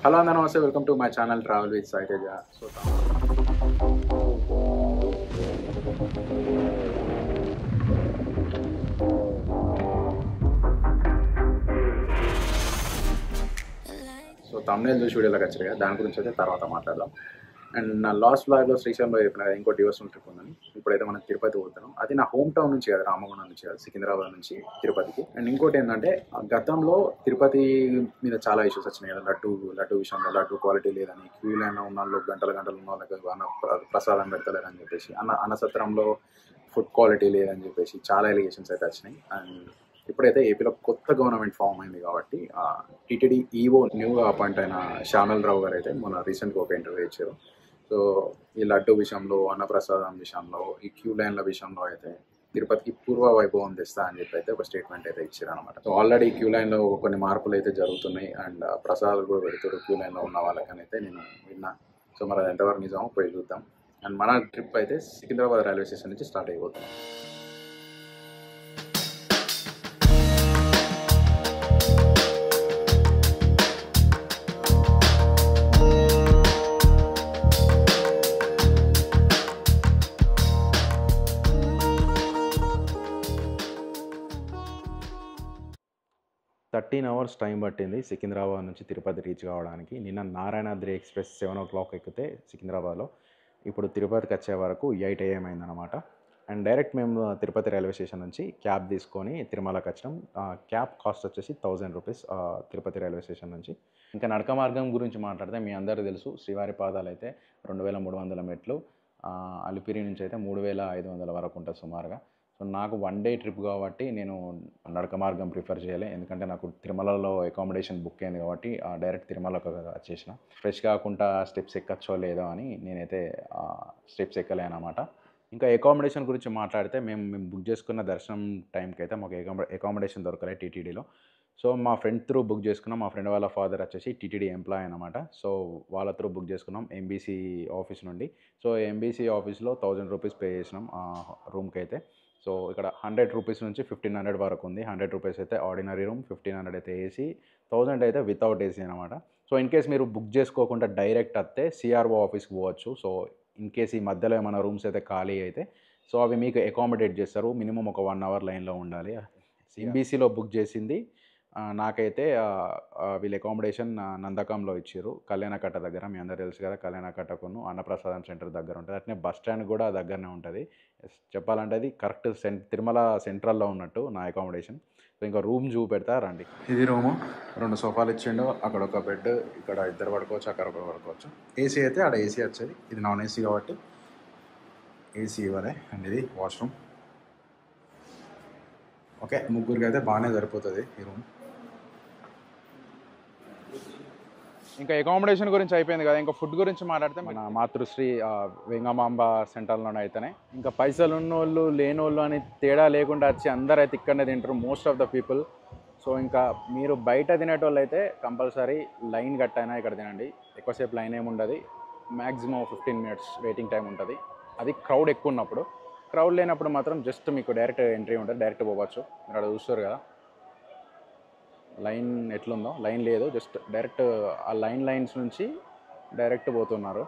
Hello అందరూ నమస్తే, welcome to my channel travel with Sai Teja. So thumbnail చూసి వీడియోలోకి వచ్చారు కదా, దాని గురించి అయితే తర్వాత మాట్లాడదాం. అండ్ నా లాస్ట్ బ్లాగ్లో శ్రీశైలంలో చెప్పిన కదా ఇంకో డివోర్సల్ ట్రిప్ ఉందని. ఇప్పుడైతే మనం తిరుపతి పోతున్నాం. అది నా హోమ్ టౌన్ నుంచి కదా, రామగుండం నుంచి కదా, సికింద్రాబాద్ నుంచి తిరుపతికి. అండ్ ఇంకోటి ఏంటంటే, గతంలో తిరుపతి మీద చాలా ఇష్యూస్ వచ్చినాయి కదా, లడ్డు విషయంలో లడ్డు క్వాలిటీ లేదని, క్యూ లైన్లో ఉన్న వాళ్ళు గంటలు ఉన్న వాళ్ళకి ప్రసాదం పెడతలేదని చెప్పేసి, అన్నసత్రంలో ఫుడ్ క్వాలిటీ లేదని చెప్పేసి చాలా ఎలిగేషన్స్ అయితే వచ్చినాయి. అండ్ ఇప్పుడైతే ఏపీలో కొత్త గవర్నమెంట్ ఫామ్ అయింది కాబట్టి టీటీడీ ఈవో న్యూగా అపాయింట్ అయిన శ్యామల్ రావు గారు అయితే మొన్న రీసెంట్గా ఒక ఇంటర్వ్యూ ఇచ్చారు. సో ఈ లడ్డు విషయంలో, అన్నప్రసాదం విషయంలో, ఈ క్యూ లైన్ల విషయంలో అయితే తిరుపతికి పూర్వ వైభవం తెస్తా అని చెప్పి అయితే ఒక స్టేట్మెంట్ అయితే ఇచ్చారు అనమాట. సో ఆల్రెడీ క్యూ లైన్లో కొన్ని మార్పులు అయితే జరుగుతున్నాయి అండ్ ప్రసాదాలు కూడా పెడుతారు క్యూ లైన్లో ఉన్న వాళ్ళకని అయితే నేను విన్నా. సో మరి అది ఎంతవరకు నిజమో పోయి చూద్దాం. అండ్ మన ట్రిప్ అయితే సికింద్రాబాద్ రైల్వే స్టేషన్ నుంచి స్టార్ట్ అయిపోతున్నాం. 13 hours టైం పట్టింది సికింద్రాబాద్ నుంచి తిరుపతి రీచ్ కావడానికి. నిన్న నారాయణాద్రి ఎక్స్ప్రెస్ 7 o'clock ఎక్కితే సికింద్రాబాద్లో, ఇప్పుడు తిరుపతికి వచ్చే వరకు 8 AM అయిందనమాట. అండ్ డైరెక్ట్ మేము తిరుపతి రైల్వే స్టేషన్ నుంచి క్యాబ్ తీసుకొని తిరుమలకి వచ్చినాం. క్యాబ్ కాస్ట్ వచ్చేసి 1000 రూపీస్ తిరుపతి రైల్వే స్టేషన్ నుంచి. ఇంకా నడక మార్గం గురించి మాట్లాడితే మీ అందరికీ తెలుసు, శ్రీవారి పాదాలు అయితే 2300 మెట్లు, అలిపిరి నుంచి అయితే 3500 వరకు ఉంటుంది సుమారుగా. సో నాకు 1 day ట్రిప్ కాబట్టి నేను నడక మార్గం ప్రిఫర్ చేయాలి, ఎందుకంటే నాకు తిరుమలలో అకామిడేషన్ బుక్ అయింది కాబట్టి డైరెక్ట్ తిరుమలకు వచ్చేసిన. ఫ్రెష్ కాకుండా స్టెప్స్ ఎక్కచ్చో లేదో అని నేనైతే స్టెప్స్ ఎక్కలే అన్నమాట. ఇంకా అకామిడేషన్ గురించి మాట్లాడితే మేము బుక్ చేసుకున్న దర్శనం టైంకి అయితే మాకు అకామిడేషన్ దొరకలే టీటీడీలో. సో మా ఫ్రెండ్ త్రూ బుక్ చేసుకున్నాం. మా ఫ్రెండ్ వాళ్ళ ఫాదర్ వచ్చేసి టీటీడీ ఎంప్లాయ్ అనమాట. సో వాళ్ళ త్రూ బుక్ చేసుకున్నాం ఎంబీసీ ఆఫీస్ నుండి. సో ఎంబీసీ ఆఫీస్లో 1000 రూపీస్ పే చేసినాం రూమ్కి అయితే. సో ఇక్కడ 100 రూపీస్ నుంచి 1500 వరకు ఉంది. 100 రూపీస్ అయితే ఆర్డినరీ రూమ్, 1500 అయితే ఏసీ, 1000 అయితే వితౌట్ ఏసీ అనమాట. సో ఇన్ కేస్ మీరు బుక్ చేసుకోకుండా డైరెక్ట్ వస్తే సిఆర్ఓ ఆఫీస్కి పోవచ్చు. సో ఇన్ కేస్ ఈ మధ్యలో ఏమైనా రూమ్స్ అయితే ఖాళీ అయితే సో అవి మీకు అకామిడేట్ చేస్తారు. మినిమం ఒక 1 hour లైన్లో ఉండాలి. ఎంబీసీలో బుక్ చేసింది నాకైతే వీళ్ళ అకామిడేషన్ నందకంలో ఇచ్చారు, కళ్యాణకట్ట దగ్గర. మీ అందరూ తెలుసు కదా, కళ్యాణకట్టకును అన్నప్రసాదం సెంటర్ దగ్గర ఉంటుంది. అట్నే బస్ స్టాండ్ కూడా దగ్గరనే ఉంటుంది. చెప్పాలంటే అది కరెక్ట్ తిరుమల సెంట్రల్లో ఉన్నట్టు నా అకామిడేషన్. సో ఇంకా రూమ్ చూపెడతా రండి. ఇది రూము, 2 సోఫాలు ఇచ్చిండు, అక్కడ ఒక బెడ్, ఇక్కడ 2 పడుకోవచ్చు, అక్కడ ఒకరు పడుకోవచ్చు. ఏసీ అయితే ఆడ ఏసీ వచ్చేది, ఇది నాన్ ఏసీ కాబట్టి ఏసీ ఇవ్వలే. అండ్ ఇది వాష్రూమ్. ఓకే, ముగ్గురికి అయితే బాగానే సరిపోతుంది ఈ రూమ్. ఇంకా అకామిడేషన్ గురించి అయిపోయింది కదా, ఇంకా ఫుడ్ గురించి మాట్లాడితే మన మాతృశ్రీ వెంగమాంబ సెంటర్లోనే అయితేనే ఇంకా పైసలు ఉన్నోళ్ళు లేనోళ్ళు అని తేడా లేకుండా వచ్చి అందరూ అయితే ఇక్కడనే తింటారు, most of the people. So ఇంకా మీరు బయట తినేటోళ్ళు అయితే కంపల్సరీ లైన్ కట్టైనా ఇక్కడ తినండి. ఎక్కువసేపు లైన్ ఏమి ఉండదు, మ్యాక్సిమం 15 minutes వెయిటింగ్ టైం ఉంటుంది. అది క్రౌడ్ ఎక్కువ ఉన్నప్పుడు. క్రౌడ్ లేనప్పుడు మాత్రం జస్ట్ మీకు డైరెక్ట్ ఎంట్రీ ఉంటుంది, డైరెక్ట్ పోవచ్చు. మీరు అక్కడ చూస్తారు కదా లైన్ ఎట్లుందో, లైన్ లేదు, జస్ట్ డైరెక్ట్ ఆ లైన్స్ నుంచి డైరెక్ట్ పోతున్నారు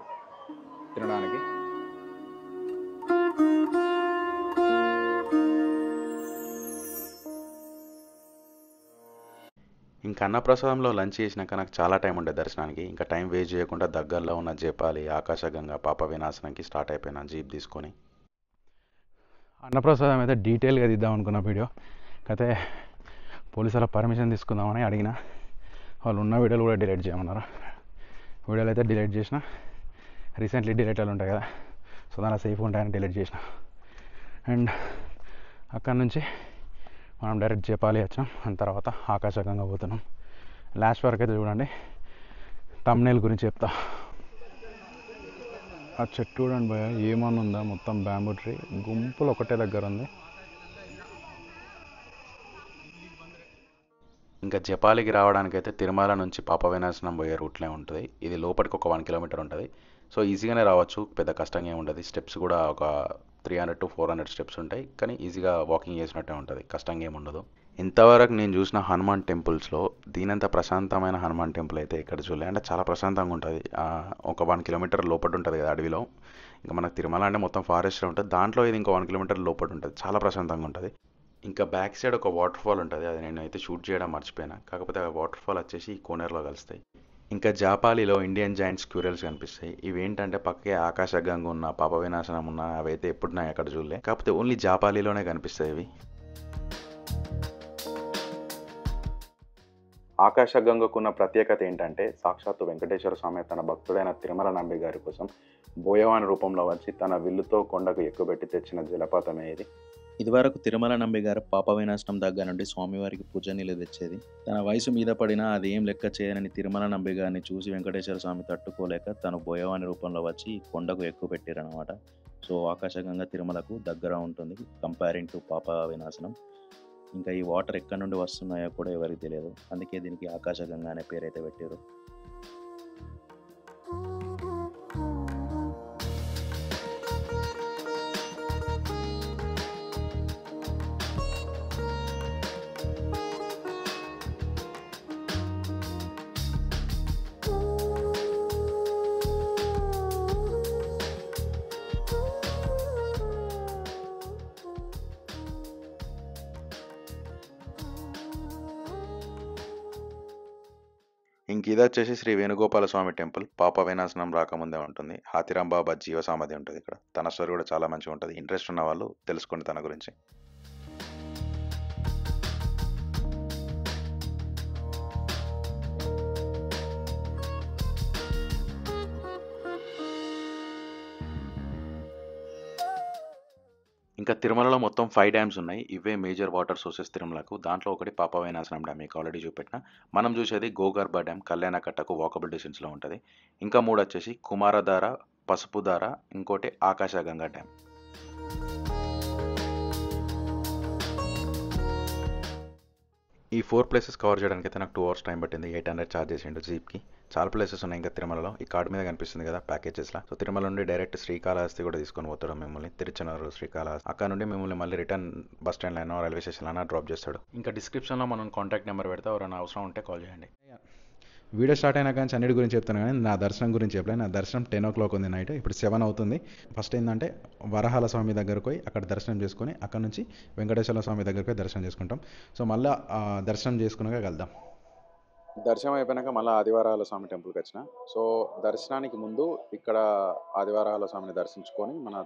తినడానికి. ఇంకా అన్నప్రసాదంలో లంచ్ చేసినాక నాకు చాలా టైం ఉండే దర్శనానికి. ఇంకా టైం వేస్ట్ చేయకుండా దగ్గరలో ఉన్న జపాలి, ఆకాశగంగా, పాప వినాశనంకి స్టార్ట్ అయిపోయినా జీప్ తీసుకొని. అన్నప్రసాదం అయితే డీటెయిల్గా తీద్దాం అనుకున్న వీడియో, అయితే పోలీసుల పర్మిషన్ తీసుకుందామని అడిగిన. వాళ్ళు ఉన్న వీడియోలు కూడా డిలీట్ చేయమన్నారు. వీడియోలు అయితే డిలీట్ చేసిన, రీసెంట్లీ డిలీటర్లు ఉంటాయి కదా, సో దానిలో సేఫ్గా ఉంటాయని డిలీట్ చేసిన. అండ్ అక్కడ నుంచి మనం డైరెక్ట్ జపాలి వచ్చాం, అండ్ తర్వాత ఆకాశగంగా పోతున్నాం. లాస్ట్ వరకు అయితే చూడండి, తమ్నేల్ గురించి చెప్తా. ఆ చెట్టు చూడండి భయ, ఏమన్నా ఉందా, మొత్తం బ్యాంబూ ట్రీ గుంపులు ఒకటే దగ్గర ఉంది. ఇంకా జపాలికి రావడానికైతే తిరుమల నుంచి పాప వినాశనం పోయే రూట్లే ఉంటుంది. ఇది లోపలికి ఒక 1 kilometer ఉంటుంది. సో ఈజీగానే రావచ్చు, పెద్ద కష్టంగా ఏమి ఉండదు. స్టెప్స్ కూడా ఒక 300 to 400 స్టెప్స్ ఉంటాయి, కానీ ఈజీగా వాకింగ్ చేసినట్టే ఉంటుంది, కష్టంగా ఏమి ఉండదు. ఇంతవరకు నేను చూసిన హనుమాన్ టెంపుల్స్లో దీనంత ప్రశాంతమైన హనుమాన్ టెంపుల్ అయితే ఇక్కడ చూడలే. అంటే చాలా ప్రశాంతంగా ఉంటుంది. ఒక 1 కిలోమీటర్ లోపల ఉంటుంది కదా అడవిలో. ఇంకా మనకు తిరుమల అంటే మొత్తం ఫారెస్ట్లో ఉంటుంది. దాంట్లో ఇది ఇంకో 1 కిలోమీటర్ లోపల ఉంటుంది. చాలా ప్రశాంతంగా ఉంటుంది. ఇంకా బ్యాక్ సైడ్ ఒక వాటర్ ఫాల్ ఉంటుంది. అది నేను అయితే షూట్ చేయడం మర్చిపోయినా. కాకపోతే ఆ వాటర్ ఫాల్ వచ్చేసి ఈ కోనేరులో కలుస్తాయి. ఇంకా జాపాలిలో ఇండియన్ జాయింట్ స్క్యూరల్స్ కనిపిస్తాయి. ఇవి ఏంటంటే పక్కకే ఆకాశగంగ ఉన్న, పాప వినాశనం ఉన్న, అవి అయితే ఎప్పుడు నాకు అక్కడ చూడలే. కాకపోతే ఓన్లీ జాపాలిలోనే కనిపిస్తాయి ఇవి. ఆకాశగంగకున్న ప్రత్యేకత ఏంటంటే సాక్షాత్తు వెంకటేశ్వర స్వామి తన భక్తుడైన తిరుమల నంబి గారి కోసం బోయవాని రూపంలో వచ్చి తన విల్లుతో కొండకు ఎక్కుపెట్టి తెచ్చిన జలపాతమే ఇది. ఇదివరకు తిరుమల నంబి గారు పాప వినాశనం దగ్గర నుండి స్వామివారికి పూజ నీళ్ళు తెచ్చేది. తన వయసు మీద పడినా అది ఏం లెక్క చేయనని తిరుమల నంబి గారిని చూసి వెంకటేశ్వర స్వామి తట్టుకోలేక తను బోయవాని రూపంలో వచ్చి కొండకు ఎక్కువ పెట్టారనమాట. సో ఆకాశగంగా తిరుమలకు దగ్గర ఉంటుంది కంపేరింగ్ టు పాప వినాశనం. ఇంకా ఈ వాటర్ ఎక్కడి నుండి వస్తున్నాయో కూడా ఎవరికి తెలియదు. అందుకే దీనికి ఆకాశగంగా అనే పేరు అయితే పెట్టారు. ఇంక ఇది వచ్చేసి శ్రీ వేణుగోపాల స్వామి టెంపుల్. పాప వినాశనం రాకముందే ఉంటుంది. హాతిరాం బాబా జీవ సమాధి ఉంటుంది ఇక్కడ. తన స్టోరీ కూడా చాలా మంచిగా ఉంటుంది. ఇంట్రెస్ట్ ఉన్న వాళ్ళు తెలుసుకోండి తన గురించి. ఇంకా తిరుమలలో మొత్తం 5 డ్యామ్స్ ఉన్నాయి. ఇవే మేజర్ వాటర్ సోర్సెస్ తిరుమలకు. దాంట్లో ఒకటి పాప వినాశనం డ్యామ్, మీకు ఆల్రెడీ చూపెట్టిన. మనం చూసేది గోగర్భ డ్యామ్, కళ్యాణకట్టకు వాకబుల్ డిస్టెన్స్లో ఉంటుంది. ఇంకా 3 వచ్చేసి కుమారధార, పసుపుధార, ఇంకోటి ఆకాశగంగా డ్యామ్. ఈ 4 ప్లేసెస్ కవర్ చేయడానికి అయితే నాకు 2 అవర్స్ టైం పట్టింది. 800 ఛార్జ్ చేసిండు జీప్కి. చాలా ప్లేసెస్ ఉన్నాయి ఇంకా తిరుమలలో. ఈ కార్డు మీద కనిపిస్తుంది కదా ప్యాకేజెస్లో. సో తిరుమల నుండి డైరెక్ట్ శ్రీకాళహస్తి కూడా తీసుకొని పోతాడు మిమ్మల్ని. తిరుచనూరు, శ్రీకాళహస్తి. అక్కడ నుండి మిమ్మల్ని మళ్ళీ రిటర్న్ బస్ స్టాండ్లో అయినా రైల్వే స్టేషన్లో అయినా డ్రాప్ చేస్తాడు. ఇంకా డిస్క్రిప్షన్లో మనం కాంటాక్ట్ నెంబర్ పెడతా. ఎవరైనా అవసరం ఉంటే కాల్ చేయండి. వీడియో స్టార్ట్ అయినా కానీ అన్నిటి గురించి చెప్తాను, కానీ నా దర్శనం గురించి చెప్పలేదు. నా దర్శనం 10 o'clock ఉంది నైట్. ఇప్పుడు 7 అవుతుంది. ఫస్ట్ ఏంటంటే వరహాల స్వామి దగ్గరకు పోయి అక్కడ దర్శనం చేసుకొని అక్కడ నుంచి వెంకటేశ్వర స్వామి దగ్గరకు పోయి దర్శనం చేసుకుంటాం. సో మళ్ళీ దర్శనం చేసుకున్నాక కలుద్దాం. దర్శనం అయిపోయినాక మళ్ళీ ఆదివారాల స్వామి టెంపుల్కి వచ్చిన. సో దర్శనానికి ముందు ఇక్కడ ఆదివారాల స్వామిని దర్శించుకొని మన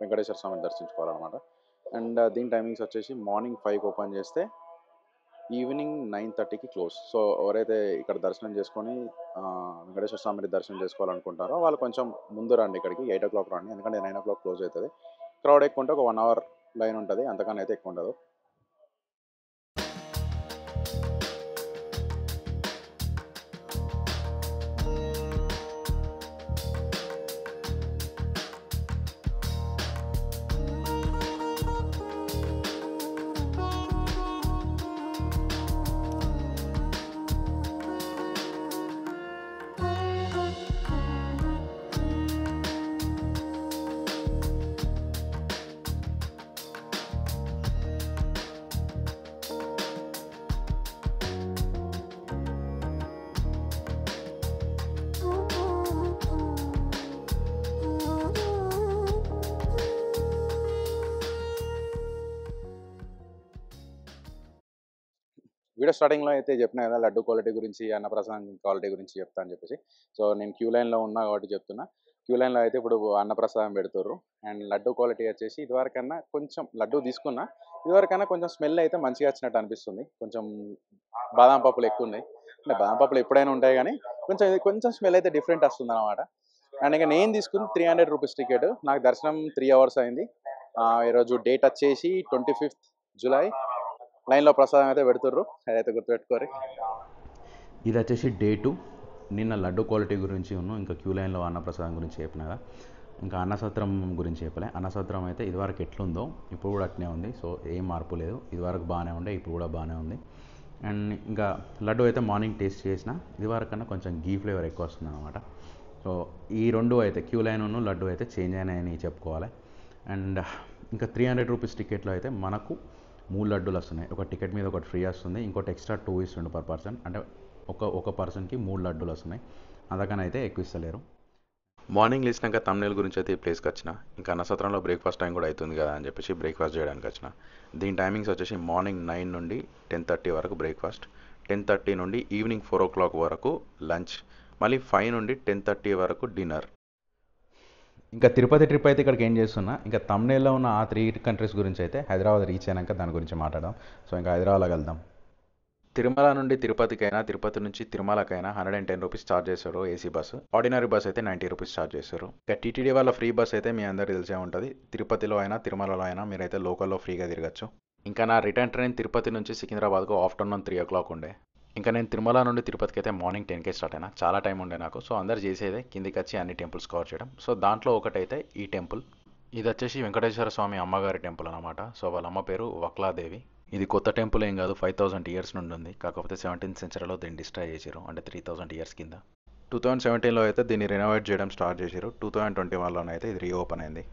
వెంకటేశ్వర స్వామిని దర్శించుకోవాలన్నమాట. అండ్ దీని టైమింగ్స్ వచ్చేసి మార్నింగ్ 5కి ఓపెన్ చేస్తే ఈవినింగ్ 9:30కి క్లోజ్. సో ఎవరైతే ఇక్కడ దర్శనం చేసుకొని వెంకటేశ్వర స్వామిని దర్శనం చేసుకోవాలనుకుంటారో వాళ్ళు కొంచెం ముందు రండి ఇక్కడికి. 8 o'clock రండి, ఎందుకంటే 9 o'clock క్లోజ్ అవుతుంది. క్రౌడ్ ఎక్కువ ఉంటే ఒక 1 hour లైన్ ఉంటుంది, అంతకన్నా అయితే ఎక్కువ ఉండదు. వీడియో స్టార్టింగ్లో అయితే చెప్పినా కదా లడ్డు క్వాలిటీ గురించి, అన్నప్రసాదం క్వాలిటీ గురించి చెప్తా అని చెప్పేసి. సో నేను క్యూ లైన్లో ఉన్నా కాబట్టి చెప్తున్నా. క్యూ లైన్లో అయితే ఇప్పుడు అన్నప్రసాదం పెడుతుర్రు. అండ్ లడ్డు క్వాలిటీ వచ్చేసి ఇదివరకన్నా కొంచెం లడ్డు తీసుకున్నా, ఇదివరకన్నా కొంచెం స్మెల్ అయితే మంచిగా వచ్చినట్టు అనిపిస్తుంది. కొంచెం బాదం పప్పులు ఎక్కువ ఉన్నాయి. అంటే బాదం పప్పులు ఎప్పుడైనా ఉంటాయి కానీ కొంచెం స్మెల్ అయితే డిఫరెంట్ వస్తుంది అనమాట. అండ్ ఇంకా నేను తీసుకుంది 300 రూపీస్ టికెట్. నాకు దర్శనం 3 hours అయింది. ఈరోజు డేట్ వచ్చేసి 25th July. లైన్లో ప్రసాదం అయితే పెడుతుర్రు, అదైతే గుర్తుపెట్టుకోరు. ఇది వచ్చేసి డే 2. నిన్న లడ్డు క్వాలిటీ గురించి ఇంకా క్యూ లైన్లో అన్నప్రసాదం గురించి చెప్పినాగా. ఇంకా అన్నసత్రం గురించి చెప్పలే. అన్నసత్రం అయితే ఇదివరకు ఎట్లుందో ఇప్పుడు కూడా అట్నే ఉంది. సో ఏం మార్పు లేదు. ఇదివరకు బాగానే ఉండే, ఇప్పుడు కూడా బాగానే ఉంది. అండ్ ఇంకా లడ్డు అయితే మార్నింగ్ టేస్ట్ చేసిన ఇదివరకు కన్నా కొంచెం గీ ఫ్లేవర్ ఎక్కువ వస్తుంది అనమాట. సో ఈ రెండు అయితే క్యూ లైన్ లడ్డు అయితే చేంజ్ అయినాయని చెప్పుకోవాలి. అండ్ ఇంకా 300 రూపీస్ టికెట్లో అయితే మనకు 3 లడ్డూలు వస్తున్నాయి. ఒక టికెట్ మీద ఒకటి ఫ్రీ వస్తుంది, ఇంకోటి ఎక్స్ట్రా 2 ఇస్తుండు పర్ పర్సన్. అంటే ఒక పర్సన్కి 3 లడ్డూలు వస్తున్నాయి. అంతకన్నా అయితే ఎక్కువ ఇస్తలేరు. మార్నింగ్ లేచినాక తమ్నేల్ గురించి అయితే ఈ ప్లేస్కి వచ్చిన. ఇంకా నసత్రంలో బ్రేక్ఫాస్ట్ టైం కూడా అవుతుంది కదా అని చెప్పేసి బ్రేక్ఫాస్ట్ చేయడానికి వచ్చిన. దీని టైమింగ్స్ వచ్చేసి మార్నింగ్ 9 నుండి 10:30 వరకు బ్రేక్ఫాస్ట్, 10:30 నుండి ఈవినింగ్ 4 o'clock వరకు లంచ్, మళ్ళీ 5 నుండి 10:30 వరకు డిన్నర్. ఇంకా తిరుపతి ట్రిప్ అయితే ఇక్కడికి ఏం చేస్తున్నా, ఇంకా తమ్నేల్లో ఉన్న ఆ 3 కంట్రీస్ గురించి అయితే హైదరాబాద్ రీచ్ అయినాక దాని గురించి మాట్లాడదాం. సో ఇంకా హైదరాబాద్కి వెళ్దాం. తిరుమల నుండి తిరుపతికైనా, తిరుపతి నుంచి తిరుమలకైనా 110 రూపీస్ ఛార్జ్ చేస్తారు ఏసీ బస్సు. ఆర్డినరీ బస్ అయితే 90 రూపీస్ ఛార్జ్ చేస్తారు. ఇక టీటీడీ వాళ్ళ ఫ్రీ బస్ అయితే మీ అందరికీ తెలిసే ఉంటుంది. తిరుపతిలో అయినా తిరుమలలో అయినా మీరైతే లోకల్లో ఫ్రీగా తిరగచ్చు. ఇంకా నా రిటర్న్ ట్రైన్ తిరుపతి నుంచి సికింద్రాబాద్కు ఆఫ్టర్నూన్ 3 o'clock ఉండే. ఇంకా నేను తిరుమల నుండి తిరుపతికి అయితే మార్నింగ్ 10కే స్టార్ట్ అయినా. చాలా టైం ఉండే నాకు. సో అందరు చేసేదే కిందికి వచ్చి అన్ని టెంపుల్స్ కవర్ చేయడం. సో దాంట్లో ఒకటైతే ఈ టెంపుల్. ఇది వచ్చేసి వెంకటేశ్వర స్వామి అమ్మగారి టెంపుల్ అనమాట. సో వాళ్ళ అమ్మ పేరు వక్లాదేవి. ఇది కొత్త టెంపుల్ ఏం కాదు, 5000 ఇయర్స్ నుండి ఉంది. కాకపోతే 17th centuryలో దీన్ని డిస్ట్రాయ్ చేశారు, అంటే 3000 ఇయర్స్ కింద. 2017లో అయితే దీన్ని రెనోవేట్ చేయడం స్టార్ట్ చేశారు. 2021లోనే అయితే ఇది రీఓపెన్ అయింది.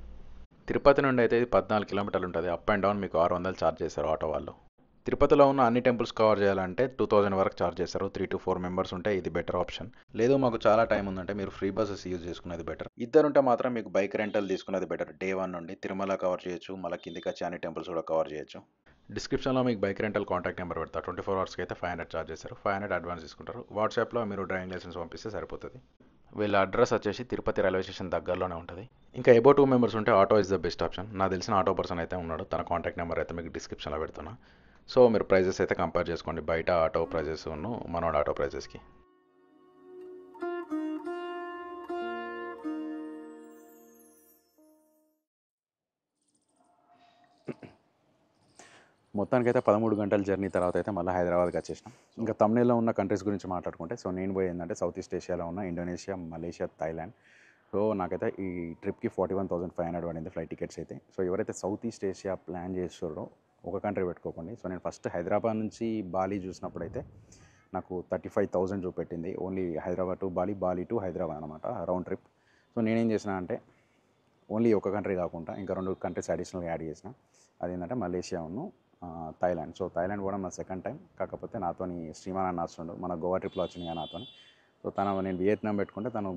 తిరుపతి నుండి అయితే ఇది 14 కిలోమీటర్లు ఉంటుంది. అప్ అండ్ డౌన్ మీకు 600 ఛార్జ్ చేస్తారు ఆటో వాళ్ళు. తిరుపతిలో ఉన్న అన్ని టెంపుల్స్ కవర్ చేయాలంటే 2000 వరకు ఛార్జ్ చేస్తారు. 3 to 4 మెంబర్స్ ఉంటే ఇది బెటర్ ఆప్షన్. లేదు మాకు చాలా టైం ఉందంటే మీరు ఫ్రీ బస్సెస్ యూజ్ చేసుకునేది బెటర్. ఇద్దరుంటే మాత్రం మీకు బైక్ రెంటల్ తీసుకునేది బెటర్. డే 1 నుండి తిరుమల కవర్ చేయొచ్చు, మళ్ళీ కిందికి వచ్చి అన్ని టెంపుల్స్ కూడా కవర్ చేయొచ్చు. డిస్క్రిప్షన్లో మీకు బైక్ రెంటల్ కాంటాక్ట్ నెంబర్ పెడతా. 24 అవర్స్కి అయితే 500 ఛార్జ్ చేస్తారు. 500 అడ్వాన్స్ తీసుకుంటారు. వాట్సాప్లో మీరు డ్రైవింగ్ లైసెన్స్ పంపిస్తే సరిపోతుంది. వీళ్ళ అడ్రస్ వచ్చేసి తిరుపతి రైల్వే స్టేషన్ దగ్గరలోనే ఉంటుంది. ఇంకా ఎబో 2 మెంబర్స్ ఉంటే auto is the best option. నాకు తెలిసిన ఆటో పర్సన్ అయితే ఉన్నాడు. తన కాంటాక్ట్ నెంబర్ అయితే మీకు డిస్క్రిప్షన్లో పెడుతున్నా. సో మీరు ప్రైజెస్ అయితే కంపేర్ చేసుకోండి, బయట ఆటో ప్రైజెస్ మనోడ ఆటో ప్రైజెస్కి. మొత్తానికైతే 13 గంటల జర్నీ తర్వాత అయితే మళ్ళీ హైదరాబాద్కి వచ్చేసినాం. ఇంకా తమిళలో ఉన్న కంట్రీస్ గురించి మాట్లాడుకుంటే, సో నేను పోయి ఏంటంటే సౌత్ ఈస్ట్ ఏషియాలో ఉన్న ఇండోనేషియా, మలేషియా, థాయిలాండ్. సో నాకైతే ఈ ట్రిప్కి 41,500 పడింది ఫ్లైట్ టికెట్స్ అయితే. సో ఎవరైతే సౌత్ ఈస్ట్ ఏషియా ప్లాన్ చేస్తారో ఒక కంట్రీ పెట్టుకోకండి. సో నేను ఫస్ట్ హైదరాబాద్ నుంచి బాలి చూసినప్పుడైతే నాకు 35,000 చూపెట్టింది. Only Hyderabad to Bali, Bali to Hyderabad అనమాట రౌండ్ ట్రిప్. సో నేనేం చేసిన అంటే ఓన్లీ ఒక కంట్రీ కాకుండా ఇంకా 2 కంట్రీస్ అడిషనల్గా యాడ్ చేసిన. అదేంటంటే మలేషియా థాయిలాండ్. సో థాయిలాండ్ కూడా నా సెకండ్ టైం. కాకపోతే నాతోని శ్రీమాన్ అన్న వస్తుండు, మన గోవా ట్రిప్లో వచ్చినాయి నాతోని. సో నేను వియత్నాం పెట్టుకుంటే తను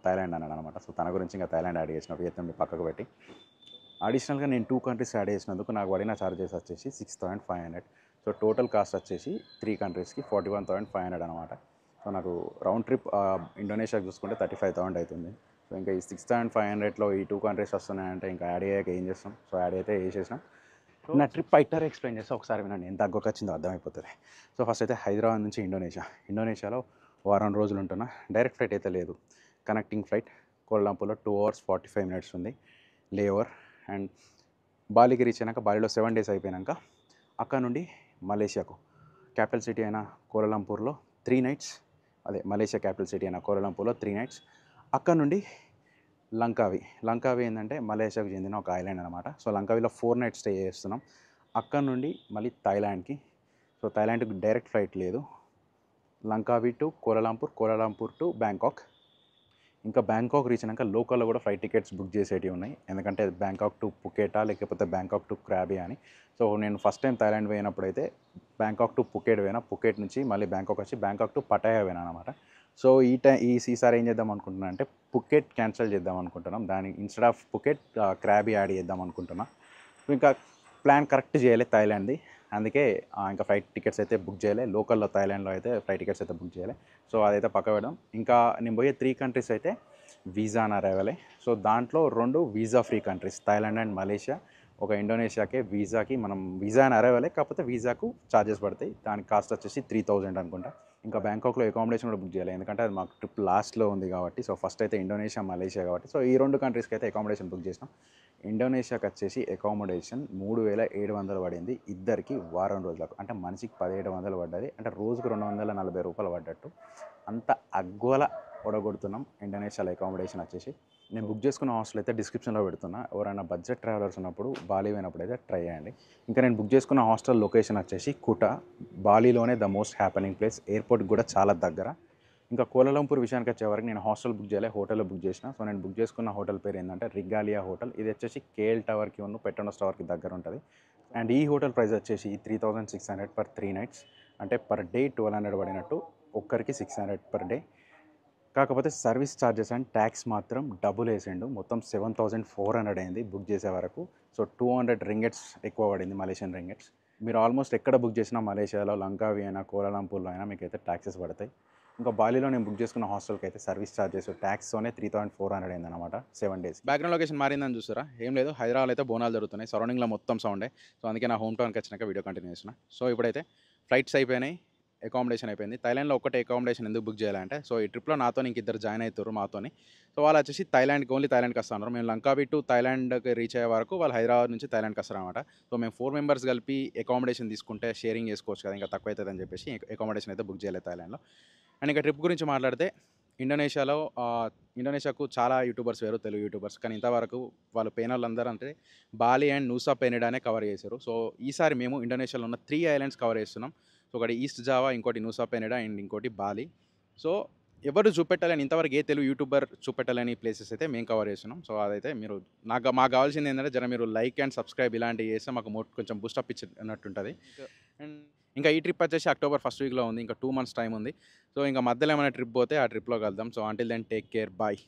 థాయిలాండ్ అన్నాడు అనమాట. సో తన గురించి ఇంకా థాయిలాండ్ యాడ్ చేసిన, వియత్నాంని పక్కకు పెట్టి. అడిషనల్గా నేను 2 కంట్రీస్ యాడ్ చేసినందుకు నాకు పడిన ఛార్జెస్ వచ్చేసి 6,500. సో టోటల్ కాస్ట్ వచ్చేసి 3 కంట్రీస్కి 41,500 అనమాట. సో నాకు రౌండ్ ట్రిప్ ఇండోనేషియాకి చూసుకుంటే 35,000 అవుతుంది. సో ఇంకా ఈ 6,500లో ఈ 2 కంట్రీస్ వస్తున్నాయంటే ఇంకా యాడ్ అయ్యాక ఏం చేస్తాం. సో యాడ్ అయితే వేసేసినాం. నా ట్రిప్ ఐటర్ ఎక్స్ప్లెయిన్ చేస్తే ఒకసారి వినండి, ఎంత తగ్గొక వచ్చిందో అర్థమైపోతుంది. సో ఫస్ట్ అయితే హైదరాబాద్ నుంచి ఇండోనేషియాలో వారం రోజులు ఉంటున్నా. డైరెక్ట్ ఫ్లైట్ అయితే లేదు, కనెక్టింగ్ ఫ్లైట్. కోలంపూర్లో 2 hours 45 minutes ఉంది లేఓవర్. అండ్ బాలికి రీచ్ అయినాక బాలిలో 7 days అయిపోయాక అక్కడ నుండి మలేషియాకు క్యాపిటల్ సిటీ అయిన కోలంపూర్లో 3 nights. అదే మలేషియా క్యాపిటల్ సిటీ అయిన కోలంపూర్లో 3 nights. అక్కడ నుండి లంకావి ఏంటంటే మలేషియాకు చెందిన ఒక ఐలాండ్ అనమాట. సో లంకావిలో 4 nights స్టే చేస్తున్నాం. అక్కడ నుండి మళ్ళీ థాయిలాండ్కి. సో థాయిలాండ్కి డైరెక్ట్ ఫ్లైట్ లేదు. లంకావి టు కోలాలంపూర్ టు బ్యాంకాక్. ఇంకా బ్యాంకాక్ రీచ్ అయినాక లోకల్లో కూడా ఫ్లైట్ టికెట్స్ బుక్ చేసేటివి ఉన్నాయి. ఎందుకంటే బ్యాంకాక్ టు పుకేటా లేకపోతే బ్యాంకాక్ టు క్రాబియా అని. సో నేను ఫస్ట్ టైం థాయిలాండ్ పోయినప్పుడు అయితే బ్యాంకాక్ టు పుకేట్ పోయినా. పుకేట్ నుంచి మళ్ళీ బ్యాంకాక్ వచ్చి బ్యాంకాక్ టు పటాయా పోయినా అనమాట. సో ఈసారి ఏం చేద్దాం అనుకుంటున్నా అంటే పుకెట్ క్యాన్సిల్ చేద్దాం అనుకుంటున్నాం. దాని instead of Phuket Krabi add చేద్దాం అనుకుంటున్నా. ఇంకా ప్లాన్ కరెక్ట్ చేయలే థాయిలాండ్ది, అందుకే ఇంకా ఫ్లైట్ టికెట్స్ అయితే బుక్ చేయలే. లోకల్లో థాయిలాండ్లో అయితే ఫ్లైట్ టికెట్స్ అయితే బుక్ చేయలే. సో అదైతే పక్క పెడదాం. ఇంకా నేను పోయే 3 కంట్రీస్ అయితే వీసా ఆన్ అరైవలే. సో దాంట్లో 2 visa free countries, Thailand and Malaysia. ఒక ఇండోనేషియాకే వీసాకి మనం వీసా ఆన్ అరైవలే, కాకపోతే వీసాకు ఛార్జెస్ పడతాయి. దానికి కాస్ట్ వచ్చేసి 3,000 అనుకుంటా. ఇంకా బ్యాంకాక్లో అకామిడేషన్ కూడా బుక్ చేయాలి, ఎందుకంటే అది మాకు ట్రిప్ లాస్ట్లో ఉంది కాబట్టి. సో ఫస్ట్ అయితే ఇండోనేషియా, మలేషియా కాబట్టి. సో ఈ 2 కంట్రీస్కి అయితే అకామిడేషన్ బుక్ చేసినాం. ఇండోనేషియాకి వచ్చేసి అకామిడేషన్ 3,700 పడింది ఇద్దరికి వారం రోజులకు. అంటే మనిషికి 1,700 పడ్డది. అంటే రోజుకు 240 రూపాయలు పడ్డట్టు. అంత అగ్గోల ఒడగొడుతున్నాం ఇండోనేషియాలో అకామిడేషన్ వచ్చేసి. నేను బుక్ చేసుకున్న హాస్టల్ అయితే డిస్క్రిప్షన్లో పెడుతున్నా. ఎవరైనా బడ్జెట్ ట్రావెలర్స్ ఉన్నప్పుడు బాలి పోయినప్పుడు అయితే ట్రై చేయండి. ఇంకా నేను బుక్ చేసుకున్న హాస్టల్ లొకేషన్ వచ్చేసి కుటా. బాలీలోనే the most happening place. Airport కూడా చాలా దగ్గర. ఇంకా కోలాలంపూర్ విషయానికి వచ్చేవరకు నేను హాస్టల్ బుక్ చేయలే, హోటల్ బుక్ చేసిన. సో నేను బుక్ చేసుకున్న హోటల్ పేరు ఏంటంటే రిగాలియా హోటల్. ఇది వచ్చేసి కేఎల్ టవర్కి పెట్రోనస్ టవర్కి దగ్గర ఉంటుంది. అండ్ ఈ హోటల్ ప్రైస్ వచ్చేసి 3600 పర్ 3 nights, అంటే పర్ డే 1200 పడినట్టు, ఒక్కరికి 600 పర్ డే. కాకపోతే సర్వీస్ ఛార్జెస్ అండ్ ట్యాక్స్ మాత్రం డబుల్ వేసిండు, మొత్తం 7400 అయింది బుక్ చేసే వరకు. సో 200 రింగెట్స్ ఎక్కువ పడింది, మలేషియన్ రింగెట్స్. మీరు ఆల్మోస్ట్ ఎక్కడ బుక్ చేసినా మలేషియాలో, లంకావి అయినా, కోలాలంపూర్లో అయినా మీకు అయితే ట్యాక్సెస్ పడతాయి. ఇంకా బాలీలో నేను బుక్ చేసుకున్న హాస్టల్కి అయితే సర్వీస్ ఛార్జెస్ ట్యాక్స్తోనే 3400 అయిందనమాట 7 days. బ్యాక్గ్రౌండ్ లొకేషన్ మారిందని చూస్తారా? ఏం లేదు, హైదరాబాద్ అయితే బోనాలు జరుగుతున్నాయి, సరౌండింగ్లో మొత్తం సౌండే. సో అందుకే నా హోమ్ టౌన్కి వచ్చినాక వీడియో కంటిన్యూ చేసిన. సో ఇప్పుడైతే ఫ్లైట్స్ అయిపోయినాయి, అకామిడేషన్ అయిపోయింది. థైలాండ్లో ఒకటే అకామిడేషన్ ఎందుకు బుక్ చేయాలంటే, సో ఈ ట్రిప్లో నాతో ఇంక ఇద్దరు జాయిన్ అవుతారు మాతోని. సో వాళ్ళు వచ్చేసి థైలాండ్కి, ఓన్లీ థైలాండ్కి వస్తున్నారు. మేము లంకావి టు థైలాండ్కి రీచ్ అయ్యే వరకు వాళ్ళు హైదరాబాద్ నుంచి థైలాండ్కి వస్తారు అనమాట. సో మేము 4 members కలిపి అకామిడేషన్ తీసుకుంటే షేరింగ్ చేసుకోవచ్చు కదా, ఇంకా తక్కువ అవుతుంది అని చెప్పేసి అకామిడేషన్ అయితే బుక్ చేయలేదు థైలాండ్లో. అండ్ ఇంకా ట్రిప్ గురించి మాట్లాడితే, ఇండోనేషియాకు చాలా యూట్యూబర్స్ వేరు, తెలుగు యూట్యూబర్స్, కానీ ఇంతవరకు వాళ్ళు పోయిన వాళ్ళందరూ అంటే బాలి అండ్ నూసా పెనిడానే కవర్ చేశారు. సో ఈసారి మేము ఇండోనేషియాలో ఉన్న 3 islands కవర్ చేస్తున్నాం. సో ఒకటి ఈస్ట్ జావా, ఇంకోటి నూసా పెనిడా అండ్ ఇంకోటి బాలి. సో ఎవరు చూపెట్టాలని, ఇంతవరకు ఏ తెలుగు యూట్యూబర్ చూపెట్టాలని ప్లేసెస్ అయితే మేము కవర్ చేస్తున్నాం. సో అదైతే మీరు మాకు కావాల్సింది ఏంటంటే, జర మీరు లైక్ అండ్ సబ్స్క్రైబ్ ఇలాంటివి చేస్తే మాకు కొంచెం బూస్టప్ ఇచ్చినట్టుంటుంది. అండ్ ఇంకా ఈ ట్రిప్ వచ్చేసి October 1st weekలో ఉంది, ఇంకా 2 months టైం ఉంది. సో ఇంకా మధ్యలో ఏమైనా ట్రిప్ పోతే ఆ ట్రిప్లో కలుద్దాం. So until then take care, bye.